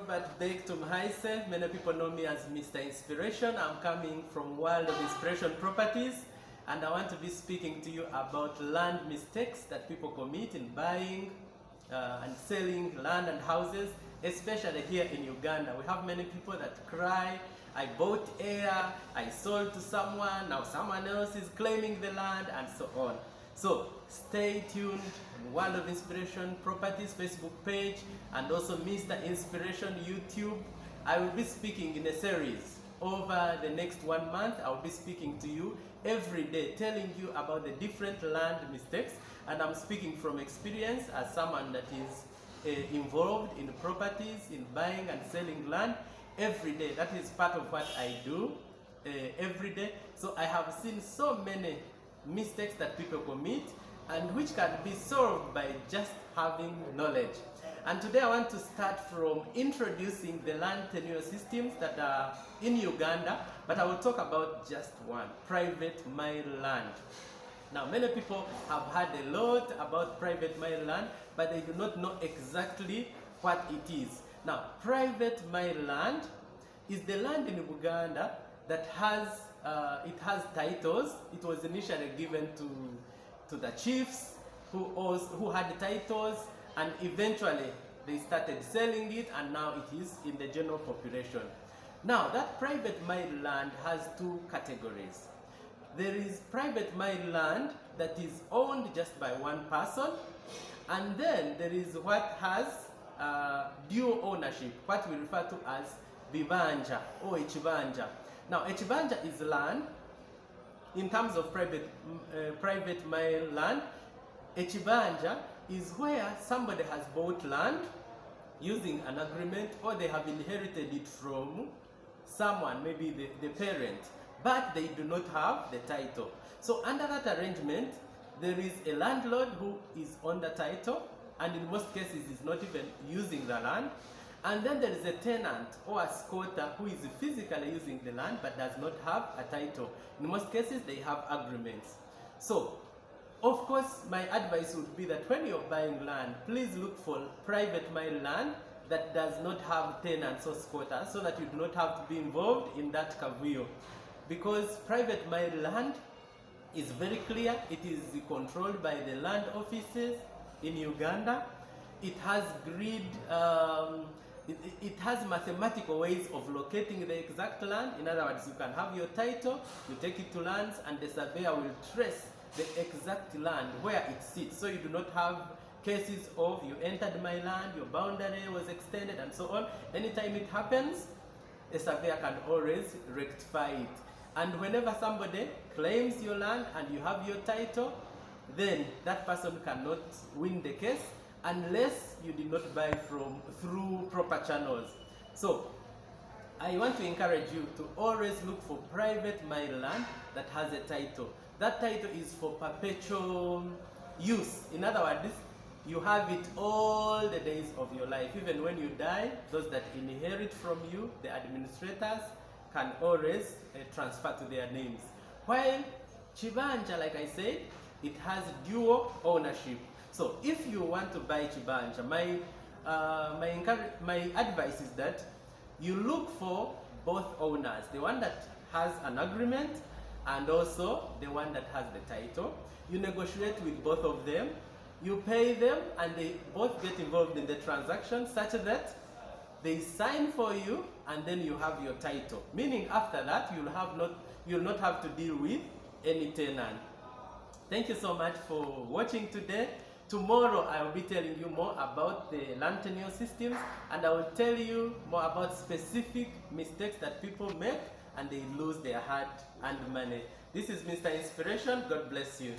Robert Becktum Heise. Many people know me as Mr. Inspiration. I'm coming from World of Inspiration Properties, and I want to be speaking to you about land mistakes that people commit in buying and selling land and houses, especially here in Uganda. We have many people that cry, I bought air, I sold to someone, now someone else is claiming the land, and so on. So stay tuned on World of Inspiration Properties Facebook page and also Mr. Inspiration YouTube. I will be speaking in a series over the next 1 month. I will be speaking to you every day, telling you about the different land mistakes, and I'm speaking from experience as someone that is involved in properties, in buying and selling land every day. That is part of what I do every day. So I have seen so many mistakes that people commit and which can be solved by just having knowledge. And today I want to start from introducing the land tenure systems that are in Uganda, but I will talk about just one, private Mainland. Now, many people have heard a lot about private Mainland, but they do not know exactly what it is. Now, private Mainland is the land in Uganda that has titles. It was initially given to the chiefs who had titles, and eventually they started selling it, and now it is in the general population. Now, that private Mainland has two categories. There is private Mainland that is owned just by one person, and then there is what has dual ownership, what we refer to as Kibanja or Kibanja. Now, Kibanja is land. In terms of private Mainland, Kibanja is where somebody has bought land using an agreement, or they have inherited it from someone, maybe the parent, but they do not have the title. So under that arrangement, there is a landlord who is on the title, and in most cases is not even using the land. And then there is a tenant or a squatter who is physically using the land but does not have a title. In most cases, they have agreements. So, of course, my advice would be that when you're buying land, please look for private Mainland that does not have tenants or squatters, so that you do not have to be involved in that kavuyo. Because private Mainland is very clear. It is controlled by the land offices in Uganda. It has grid, it has mathematical ways of locating the exact land. In other words, you can have your title, you take it to lands, and the surveyor will trace the exact land where it sits. So you do not have cases of you entered my land, your boundary was extended, and so on. Anytime it happens, a surveyor can always rectify it. And whenever somebody claims your land and you have your title, then that person cannot win the case unless you did not buy through proper channels. So I want to encourage you to always look for private Mainland that has a title. That title is for perpetual use. In other words, you have it all the days of your life. Even when you die, those that inherit from you, the administrators, can always transfer to their names. While Kibanja, like I said, it has dual ownership. So if you want to buy Kibanja, my advice is that you look for both owners, the one that has an agreement and also the one that has the title. You negotiate with both of them, you pay them, and they both get involved in the transaction such that they sign for you, and then you have your title. Meaning after that, you'll not have to deal with any tenant. Thank you so much for watching today. Tomorrow I will be telling you more about the land tenure systems, and I will tell you more about specific mistakes that people make and they lose their heart and money. This is Mr. Inspiration. God bless you.